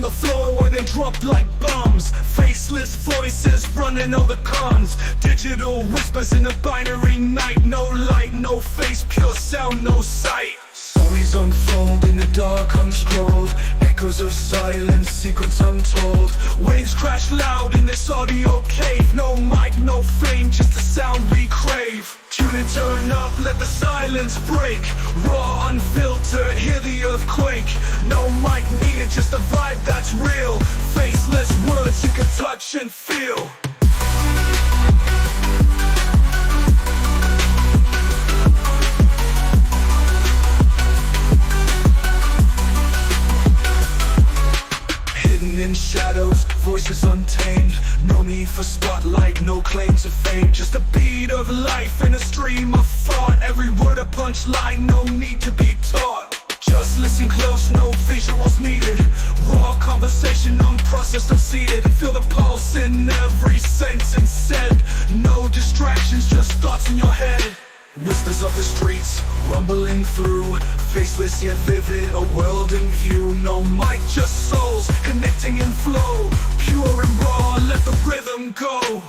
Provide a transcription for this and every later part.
the floor where they drop like bombs. Faceless voices running all the cons. Digital whispers in a binary night. No light, no face, pure sound, no sight. Stories unfold in the dark, unscrolled. Echoes of silence, secrets untold. Waves crash loud in this audio cave. No mic, no fame, just the sound we crave. Tune and turn up, let the silence break. Raw, unfiltered, hear the earthquake. No mic needed, just a vibe that's real. Faceless words you can touch and feel. In shadows, voices untamed. No need for spotlight, no claim to fame. Just a beat of life in a stream of thought. Every word a punchline, no need to be taught. Just listen close, no visuals needed. Raw conversation, unprocessed, unseated. Feel the pulse in every sentence said. No distractions, just thoughts in your head. Whispers of the streets, rumbling through. Faceless yet vivid, a world in view. No mic, just souls, connecting in flow. Pure and raw, let the rhythm go.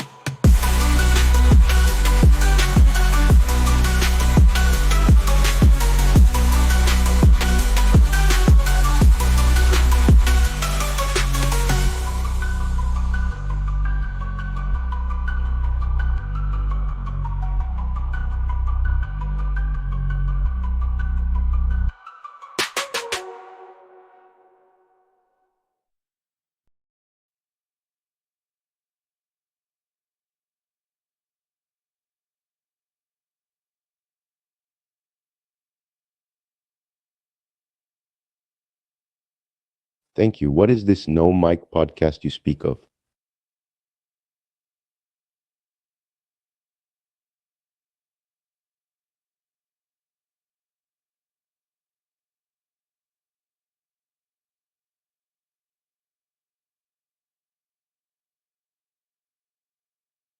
Thank you. What is this no mic podcast you speak of?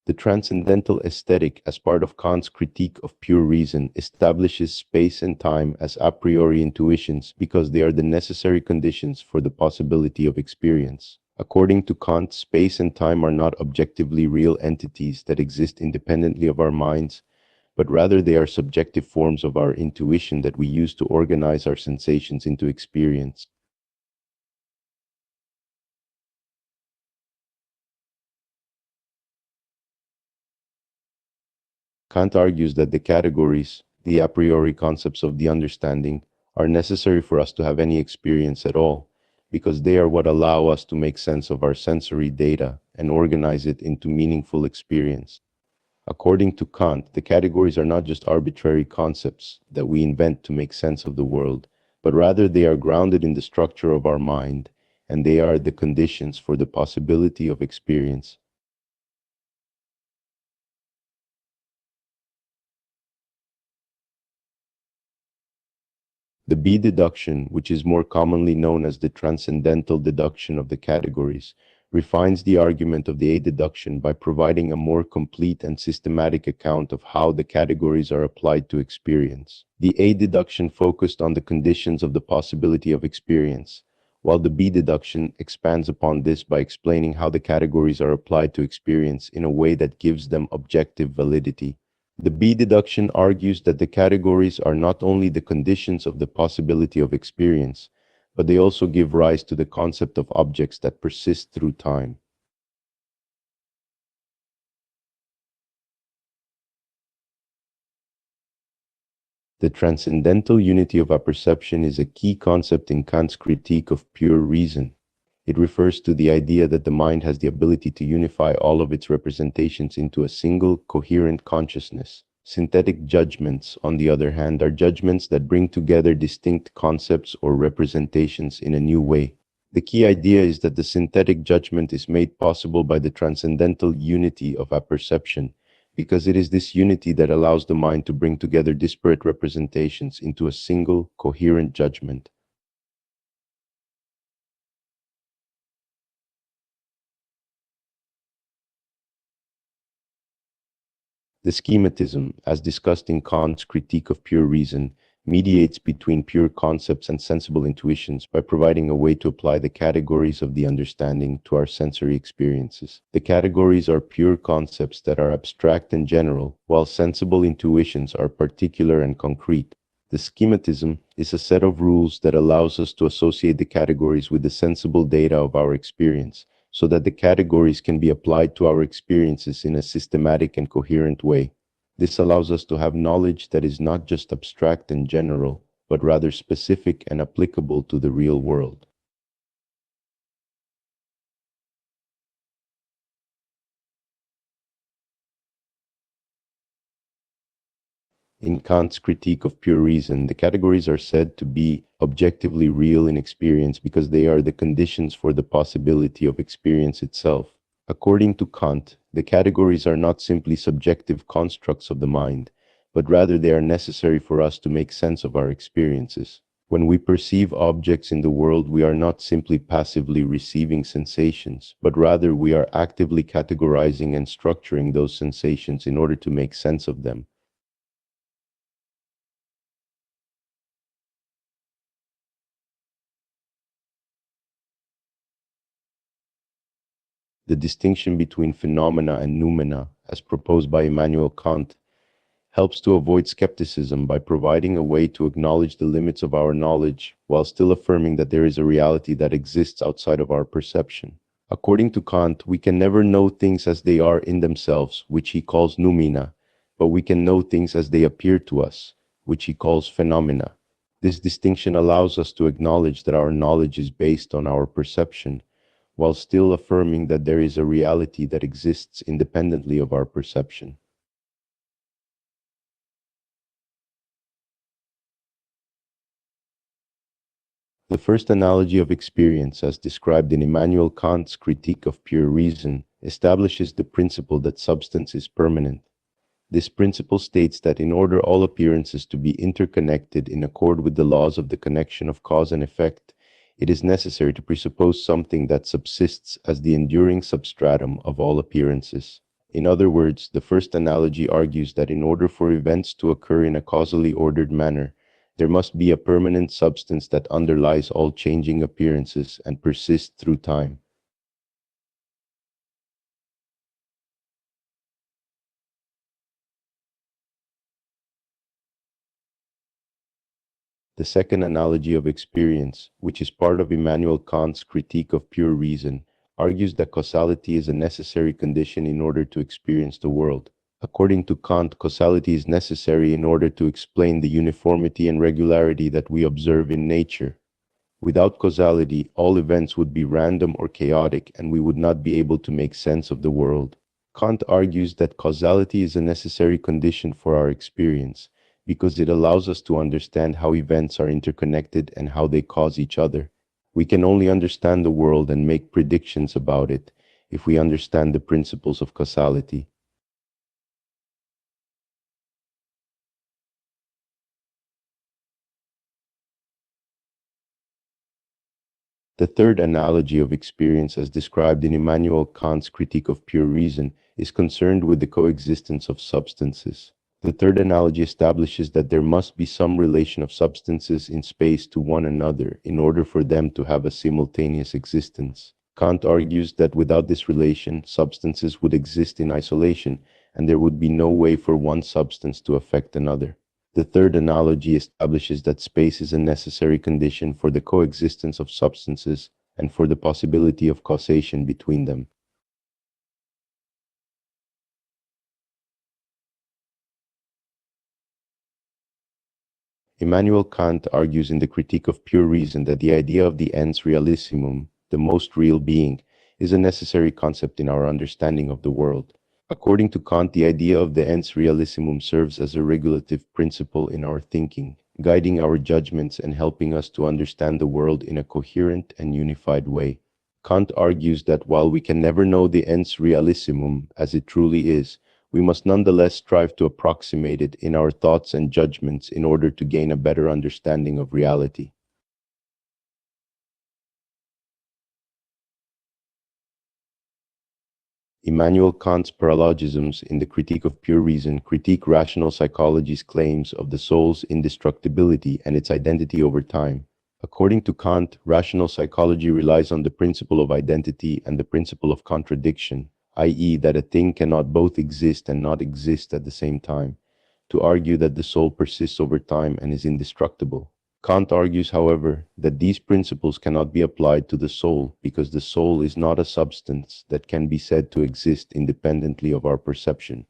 The transcendental aesthetic, as part of Kant's critique of pure reason, establishes space and time as a priori intuitions because they are the necessary conditions for the possibility of experience. According to Kant, space and time are not objectively real entities that exist independently of our minds, but rather they are subjective forms of our intuition that we use to organize our sensations into experience. Kant argues that the categories, the a priori concepts of the understanding, are necessary for us to have any experience at all, because they are what allow us to make sense of our sensory data and organize it into meaningful experience. According to Kant, the categories are not just arbitrary concepts that we invent to make sense of the world, but rather they are grounded in the structure of our mind, and they are the conditions for the possibility of experience. The B deduction, which is more commonly known as the transcendental deduction of the categories, refines the argument of the A deduction by providing a more complete and systematic account of how the categories are applied to experience. The A deduction focused on the conditions of the possibility of experience, while the B deduction expands upon this by explaining how the categories are applied to experience in a way that gives them objective validity. The B deduction argues that the categories are not only the conditions of the possibility of experience, but they also give rise to the concept of objects that persist through time. The transcendental unity of apperception is a key concept in Kant's critique of pure reason. It refers to the idea that the mind has the ability to unify all of its representations into a single, coherent consciousness. Synthetic judgments, on the other hand, are judgments that bring together distinct concepts or representations in a new way. The key idea is that the synthetic judgment is made possible by the transcendental unity of apperception, because it is this unity that allows the mind to bring together disparate representations into a single, coherent judgment. The schematism, as discussed in Kant's critique of pure reason, mediates between pure concepts and sensible intuitions by providing a way to apply the categories of the understanding to our sensory experiences. The categories are pure concepts that are abstract and general, while sensible intuitions are particular and concrete. The schematism is a set of rules that allows us to associate the categories with the sensible data of our experience, so that the categories can be applied to our experiences in a systematic and coherent way. This allows us to have knowledge that is not just abstract and general, but rather specific and applicable to the real world. In Kant's critique of pure reason, the categories are said to be objectively real in experience because they are the conditions for the possibility of experience itself. According to Kant, the categories are not simply subjective constructs of the mind, but rather they are necessary for us to make sense of our experiences. When we perceive objects in the world, we are not simply passively receiving sensations, but rather we are actively categorizing and structuring those sensations in order to make sense of them. The distinction between phenomena and noumena, as proposed by Immanuel Kant, helps to avoid skepticism by providing a way to acknowledge the limits of our knowledge while still affirming that there is a reality that exists outside of our perception. According to Kant, we can never know things as they are in themselves, which he calls noumena, but we can know things as they appear to us, which he calls phenomena. This distinction allows us to acknowledge that our knowledge is based on our perception, while still affirming that there is a reality that exists independently of our perception. The first analogy of experience, as described in Immanuel Kant's Critique of Pure Reason, establishes the principle that substance is permanent. This principle states that in order all appearances to be interconnected in accord with the laws of the connection of cause and effect, it is necessary to presuppose something that subsists as the enduring substratum of all appearances. In other words, the first analogy argues that in order for events to occur in a causally ordered manner, there must be a permanent substance that underlies all changing appearances and persists through time. The second analogy of experience, which is part of Immanuel Kant's Critique of Pure Reason, argues that causality is a necessary condition in order to experience the world. According to Kant, causality is necessary in order to explain the uniformity and regularity that we observe in nature. Without causality, all events would be random or chaotic, and we would not be able to make sense of the world. Kant argues that causality is a necessary condition for our experience, because it allows us to understand how events are interconnected and how they cause each other. We can only understand the world and make predictions about it if we understand the principles of causality. The third analogy of experience, as described in Immanuel Kant's Critique of Pure Reason, is concerned with the coexistence of substances. The third analogy establishes that there must be some relation of substances in space to one another in order for them to have a simultaneous existence. Kant argues that without this relation, substances would exist in isolation, and there would be no way for one substance to affect another. The third analogy establishes that space is a necessary condition for the coexistence of substances and for the possibility of causation between them. Immanuel Kant argues in the Critique of Pure Reason that the idea of the ens realissimum, the most real being, is a necessary concept in our understanding of the world. According to Kant, the idea of the ens realissimum serves as a regulative principle in our thinking, guiding our judgments and helping us to understand the world in a coherent and unified way. Kant argues that while we can never know the ens realissimum as it truly is, we must nonetheless strive to approximate it in our thoughts and judgments in order to gain a better understanding of reality. Immanuel Kant's paralogisms in the Critique of Pure Reason critique rational psychology's claims of the soul's indestructibility and its identity over time. According to Kant, rational psychology relies on the principle of identity and the principle of contradiction, i.e., that a thing cannot both exist and not exist at the same time, to argue that the soul persists over time and is indestructible. Kant argues, however, that these principles cannot be applied to the soul because the soul is not a substance that can be said to exist independently of our perception.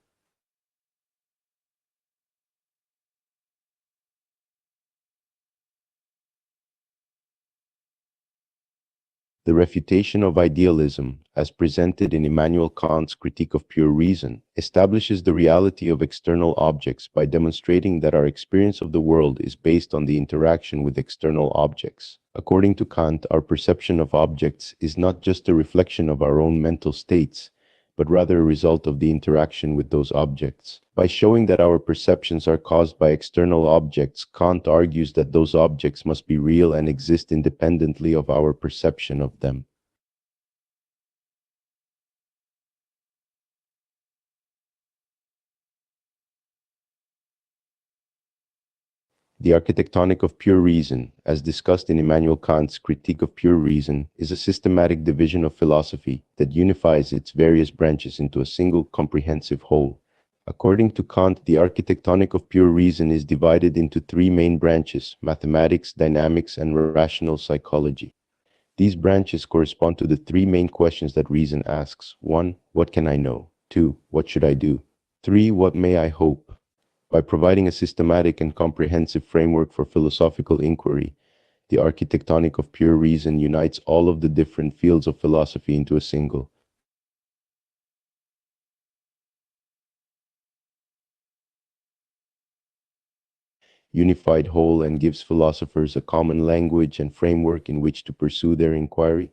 The refutation of idealism, as presented in Immanuel Kant's Critique of Pure Reason, establishes the reality of external objects by demonstrating that our experience of the world is based on the interaction with external objects. According to Kant, our perception of objects is not just a reflection of our own mental states, but rather a result of the interaction with those objects. By showing that our perceptions are caused by external objects, Kant argues that those objects must be real and exist independently of our perception of them. The architectonic of pure reason, as discussed in Immanuel Kant's Critique of Pure Reason, is a systematic division of philosophy that unifies its various branches into a single comprehensive whole. According to Kant, the architectonic of pure reason is divided into three main branches: mathematics, dynamics, and rational psychology. These branches correspond to the three main questions that reason asks. 1. What can I know? 2. What should I do? 3. What may I hope? By providing a systematic and comprehensive framework for philosophical inquiry, the architectonic of pure reason unites all of the different fields of philosophy into a single, unified whole and gives philosophers a common language and framework in which to pursue their inquiry.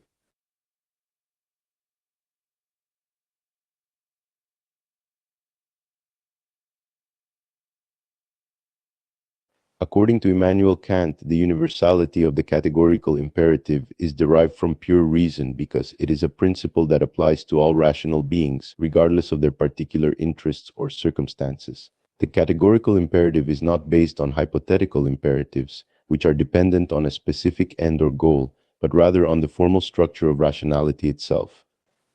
According to Immanuel Kant, the universality of the categorical imperative is derived from pure reason because it is a principle that applies to all rational beings, regardless of their particular interests or circumstances. The categorical imperative is not based on hypothetical imperatives, which are dependent on a specific end or goal, but rather on the formal structure of rationality itself.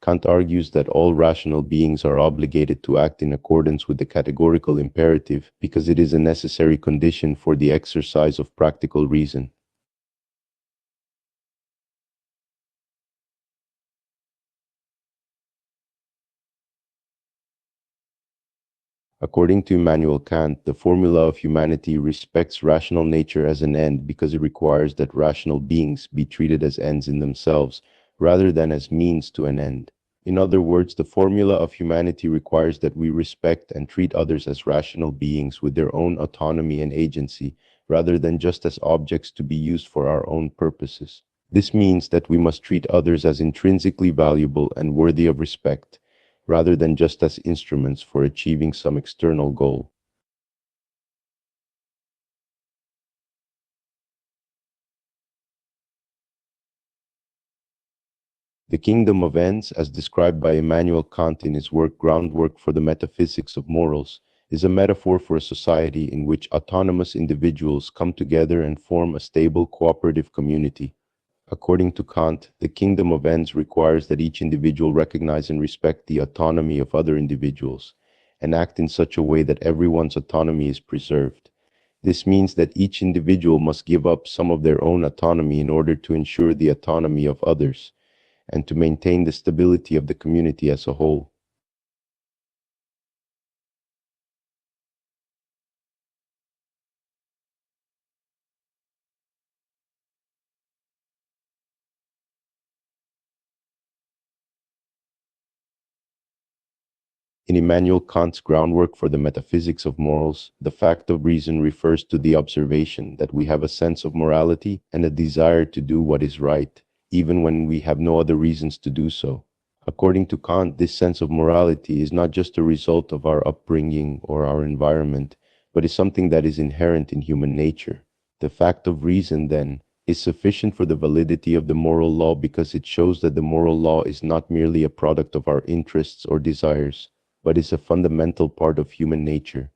Kant argues that all rational beings are obligated to act in accordance with the categorical imperative because it is a necessary condition for the exercise of practical reason. According to Immanuel Kant, the formula of humanity respects rational nature as an end because it requires that rational beings be treated as ends in themselves rather than as means to an end. In other words, the formula of humanity requires that we respect and treat others as rational beings with their own autonomy and agency, rather than just as objects to be used for our own purposes. This means that we must treat others as intrinsically valuable and worthy of respect, rather than just as instruments for achieving some external goal. The kingdom of ends, as described by Immanuel Kant in his work Groundwork for the Metaphysics of Morals, is a metaphor for a society in which autonomous individuals come together and form a stable cooperative community. According to Kant, the kingdom of ends requires that each individual recognize and respect the autonomy of other individuals, and act in such a way that everyone's autonomy is preserved. This means that each individual must give up some of their own autonomy in order to ensure the autonomy of others, and to maintain the stability of the community as a whole. In Immanuel Kant's Groundwork for the Metaphysics of Morals, the fact of reason refers to the observation that we have a sense of morality and a desire to do what is right, even when we have no other reasons to do so. According to Kant, this sense of morality is not just a result of our upbringing or our environment, but is something that is inherent in human nature. The fact of reason, then, is sufficient for the validity of the moral law because it shows that the moral law is not merely a product of our interests or desires, but is a fundamental part of human nature.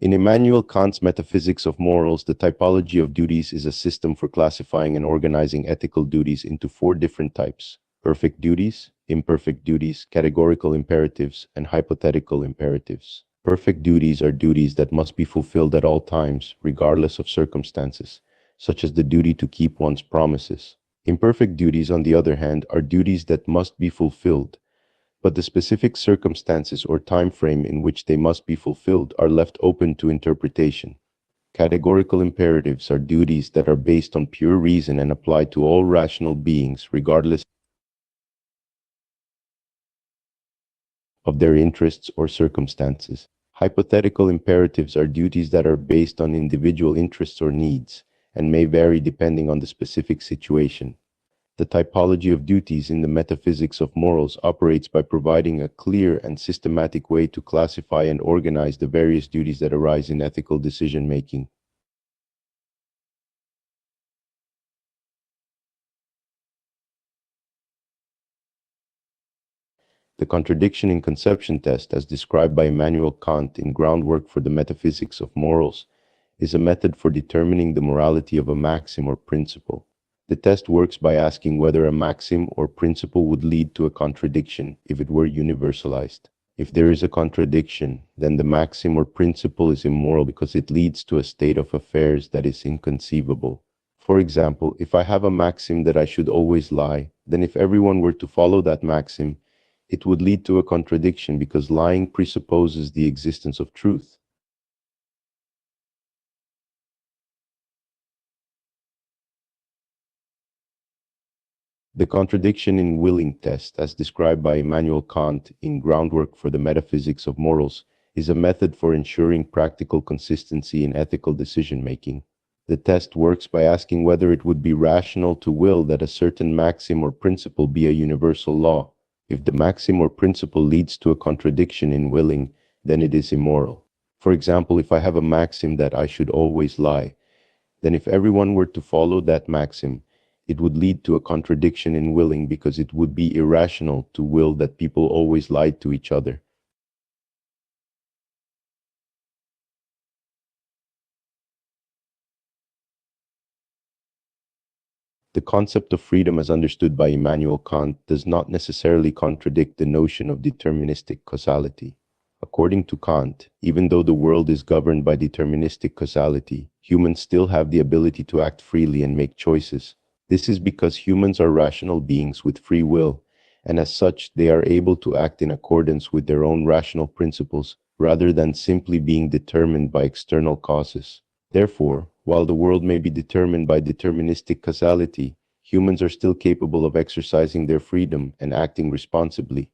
In Immanuel Kant's Metaphysics of Morals, the typology of duties is a system for classifying and organizing ethical duties into four different types: perfect duties, imperfect duties, categorical imperatives, and hypothetical imperatives. Perfect duties are duties that must be fulfilled at all times, regardless of circumstances, such as the duty to keep one's promises. Imperfect duties, on the other hand, are duties that must be fulfilled, but the specific circumstances or time frame in which they must be fulfilled are left open to interpretation. Categorical imperatives are duties that are based on pure reason and apply to all rational beings, regardless of their interests or circumstances. Hypothetical imperatives are duties that are based on individual interests or needs, and may vary depending on the specific situation. The typology of duties in the metaphysics of morals operates by providing a clear and systematic way to classify and organize the various duties that arise in ethical decision-making. The contradiction in conception test, as described by Immanuel Kant in Groundwork for the Metaphysics of Morals, is a method for determining the morality of a maxim or principle. The test works by asking whether a maxim or principle would lead to a contradiction if it were universalized. If there is a contradiction, then the maxim or principle is immoral because it leads to a state of affairs that is inconceivable. For example, if I have a maxim that I should always lie, then if everyone were to follow that maxim, it would lead to a contradiction because lying presupposes the existence of truth. The contradiction in willing test, as described by Immanuel Kant in Groundwork for the Metaphysics of Morals, is a method for ensuring practical consistency in ethical decision-making. The test works by asking whether it would be rational to will that a certain maxim or principle be a universal law. If the maxim or principle leads to a contradiction in willing, then it is immoral. For example, if I have a maxim that I should always lie, then if everyone were to follow that maxim, it would lead to a contradiction in willing because it would be irrational to will that people always lied to each other. The concept of freedom as understood by Immanuel Kant does not necessarily contradict the notion of deterministic causality. According to Kant, even though the world is governed by deterministic causality, humans still have the ability to act freely and make choices. This is because humans are rational beings with free will, and as such, they are able to act in accordance with their own rational principles, rather than simply being determined by external causes. Therefore, while the world may be determined by deterministic causality, humans are still capable of exercising their freedom and acting responsibly.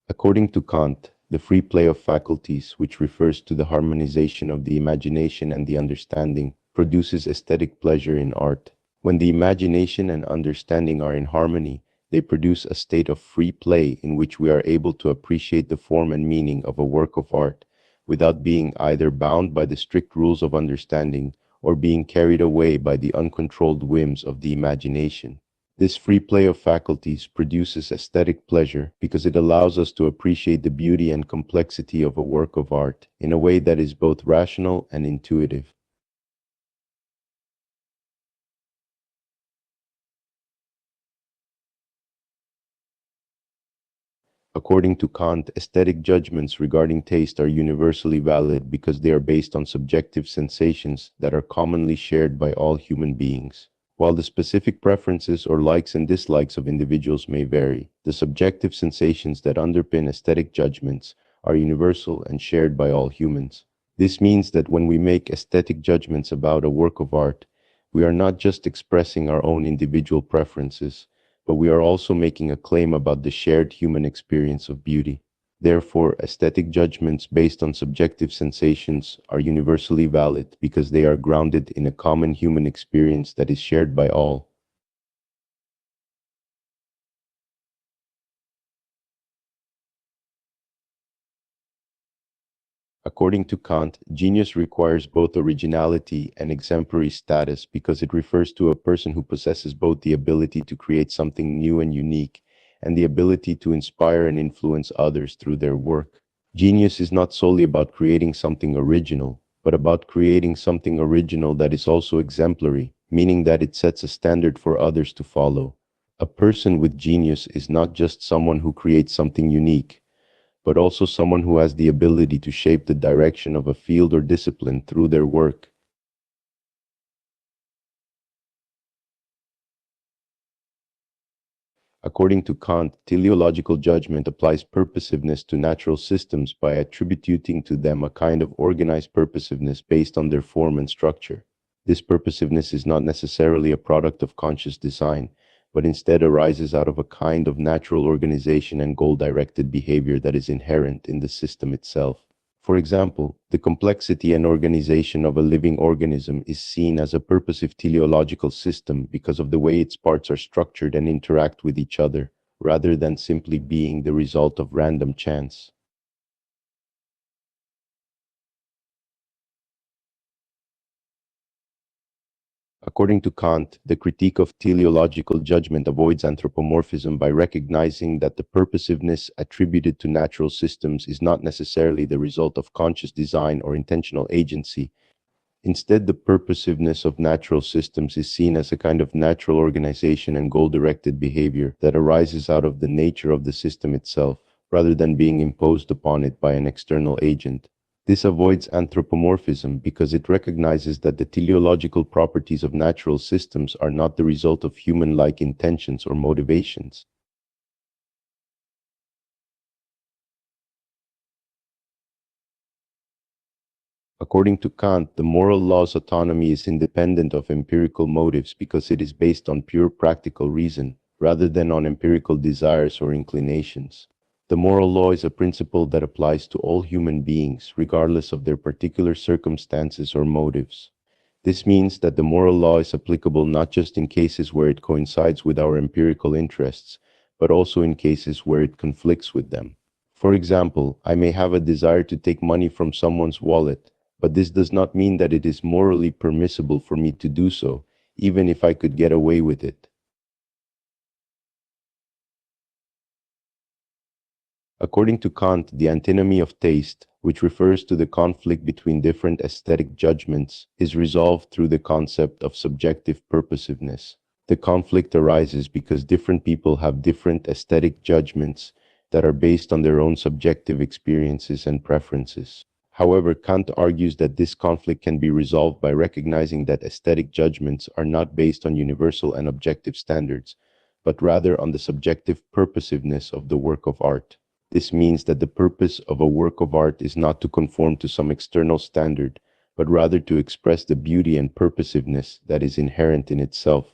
According to Kant, the free play of faculties, which refers to the harmonization of the imagination and the understanding, produces aesthetic pleasure in art. When the imagination and understanding are in harmony, they produce a state of free play in which we are able to appreciate the form and meaning of a work of art without being either bound by the strict rules of understanding or being carried away by the uncontrolled whims of the imagination. This free play of faculties produces aesthetic pleasure because it allows us to appreciate the beauty and complexity of a work of art in a way that is both rational and intuitive. According to Kant, aesthetic judgments regarding taste are universally valid because they are based on subjective sensations that are commonly shared by all human beings. While the specific preferences or likes and dislikes of individuals may vary, the subjective sensations that underpin aesthetic judgments are universal and shared by all humans. This means that when we make aesthetic judgments about a work of art, we are not just expressing our own individual preferences, but we are also making a claim about the shared human experience of beauty. Therefore, aesthetic judgments based on subjective sensations are universally valid because they are grounded in a common human experience that is shared by all. According to Kant, genius requires both originality and exemplary status because it refers to a person who possesses both the ability to create something new and unique and the ability to inspire and influence others through their work. Genius is not solely about creating something original, but about creating something original that is also exemplary, meaning that it sets a standard for others to follow. A person with genius is not just someone who creates something unique, but also someone who has the ability to shape the direction of a field or discipline through their work. According to Kant, teleological judgment applies purposiveness to natural systems by attributing to them a kind of organized purposiveness based on their form and structure. This purposiveness is not necessarily a product of conscious design, but instead arises out of a kind of natural organization and goal-directed behavior that is inherent in the system itself. For example, the complexity and organization of a living organism is seen as a purposive teleological system because of the way its parts are structured and interact with each other, rather than simply being the result of random chance. According to Kant, the critique of teleological judgment avoids anthropomorphism by recognizing that the purposiveness attributed to natural systems is not necessarily the result of conscious design or intentional agency. Instead, the purposiveness of natural systems is seen as a kind of natural organization and goal-directed behavior that arises out of the nature of the system itself, rather than being imposed upon it by an external agent. This avoids anthropomorphism because it recognizes that the teleological properties of natural systems are not the result of human-like intentions or motivations. According to Kant, the moral law's autonomy is independent of empirical motives because it is based on pure practical reason, rather than on empirical desires or inclinations. The moral law is a principle that applies to all human beings, regardless of their particular circumstances or motives. This means that the moral law is applicable not just in cases where it coincides with our empirical interests, but also in cases where it conflicts with them. For example, I may have a desire to take money from someone's wallet, but this does not mean that it is morally permissible for me to do so, even if I could get away with it. According to Kant, the antinomy of taste, which refers to the conflict between different aesthetic judgments, is resolved through the concept of subjective purposiveness. The conflict arises because different people have different aesthetic judgments that are based on their own subjective experiences and preferences. However, Kant argues that this conflict can be resolved by recognizing that aesthetic judgments are not based on universal and objective standards, but rather on the subjective purposiveness of the work of art. This means that the purpose of a work of art is not to conform to some external standard, but rather to express the beauty and purposiveness that is inherent in itself.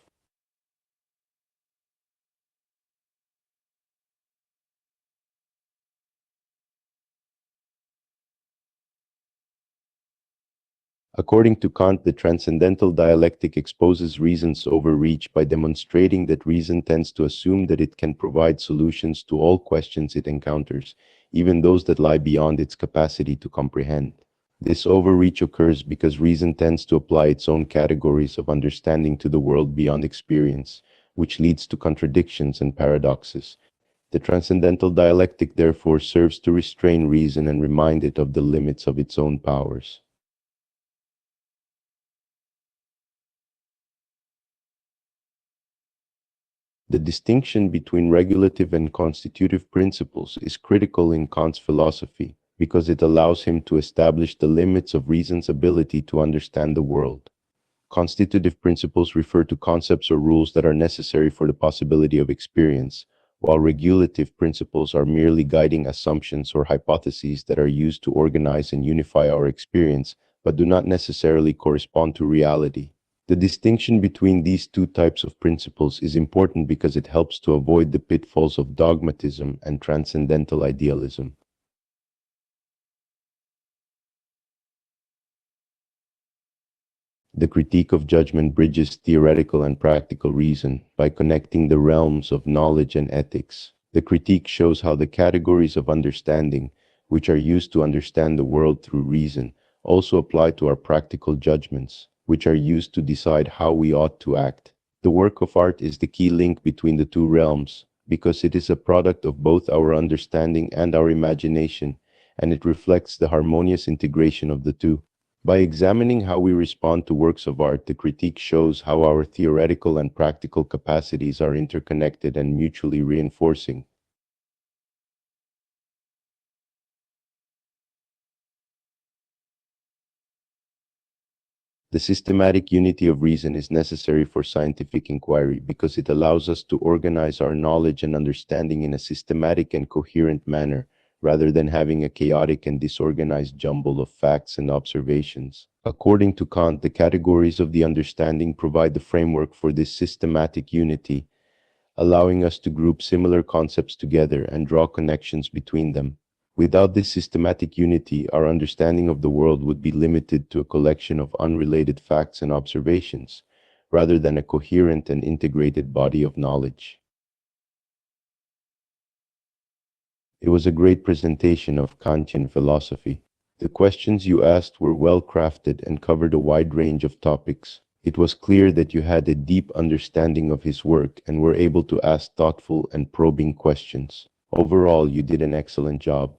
According to Kant, the transcendental dialectic exposes reason's overreach by demonstrating that reason tends to assume that it can provide solutions to all questions it encounters, even those that lie beyond its capacity to comprehend. This overreach occurs because reason tends to apply its own categories of understanding to the world beyond experience, which leads to contradictions and paradoxes. The transcendental dialectic therefore serves to restrain reason and remind it of the limits of its own powers. The distinction between regulative and constitutive principles is critical in Kant's philosophy because it allows him to establish the limits of reason's ability to understand the world. Constitutive principles refer to concepts or rules that are necessary for the possibility of experience, while regulative principles are merely guiding assumptions or hypotheses that are used to organize and unify our experience, but do not necessarily correspond to reality. The distinction between these two types of principles is important because it helps to avoid the pitfalls of dogmatism and transcendental idealism. The critique of judgment bridges theoretical and practical reason by connecting the realms of knowledge and ethics. The critique shows how the categories of understanding, which are used to understand the world through reason, also apply to our practical judgments, which are used to decide how we ought to act. The work of art is the key link between the two realms, because it is a product of both our understanding and our imagination, and it reflects the harmonious integration of the two. By examining how we respond to works of art, the critique shows how our theoretical and practical capacities are interconnected and mutually reinforcing. The systematic unity of reason is necessary for scientific inquiry because it allows us to organize our knowledge and understanding in a systematic and coherent manner, rather than having a chaotic and disorganized jumble of facts and observations. According to Kant, the categories of the understanding provide the framework for this systematic unity, allowing us to group similar concepts together and draw connections between them. Without this systematic unity, our understanding of the world would be limited to a collection of unrelated facts and observations, rather than a coherent and integrated body of knowledge. It was a great presentation of Kantian philosophy. The questions you asked were well crafted and covered a wide range of topics. It was clear that you had a deep understanding of his work and were able to ask thoughtful and probing questions. Overall, you did an excellent job.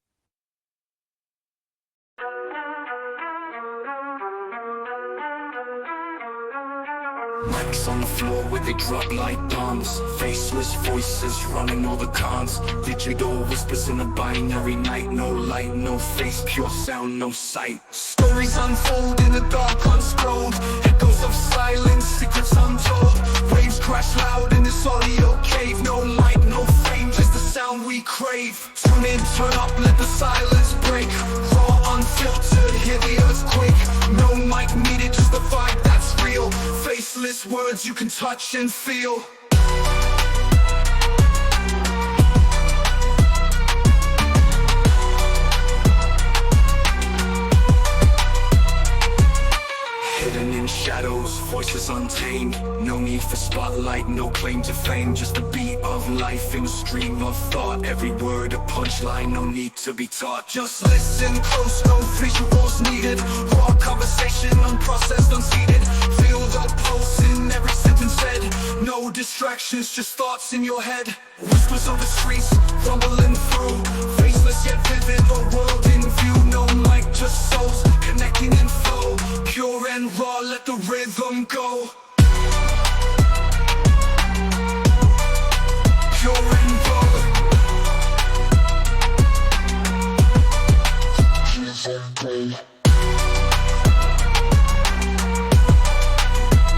Mics on the floor where they drop like bombs. Faceless voices running all the cons. Digital whispers in a binary night. No light, no face, pure sound, no sight. Stories unfold in the dark unscrolled. Echoes of silence, secrets untold. Waves crash loud in this audio cave. No light, no fame, just the sound we crave. Tune in, turn up, let the silence break. Raw, unfiltered, hear the earthquake. No mic needed, just the vibe that's real. Faceless words you can touch and feel. Hidden in shadows, voices untamed. No need for spotlight, no claim to fame. Just a beat of life in a stream of thought. Every word a punchline, no need to be taught. Just listen close, no visuals needed. Raw conversation, unprocessed, unseated. Feel the pulse in every sentence said. No distractions, just thoughts in your head. Whispers of the streets, rumbling through. Faceless yet vivid, a world in view. No mic, just souls, connecting in flow. Pure and raw, let the rhythm go. Pure and raw.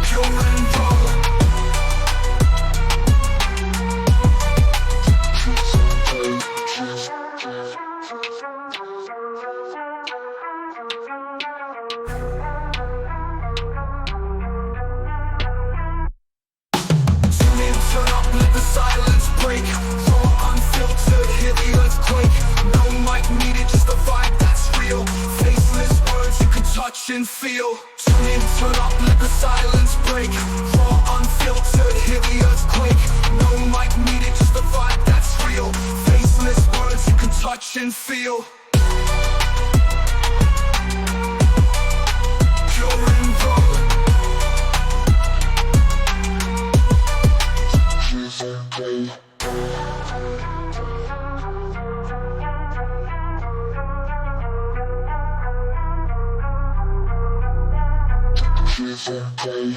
Pure and raw. Silence break, raw, unfiltered, hear the earthquake. No mic needed, just the vibe that's real. Faceless words you can touch and feel. Tune in, turn up, let the silence break. Raw, unfiltered, hear the earthquake. No mic needed, just the vibe that's real. Faceless words you can touch and feel. Pure and raw. Okay.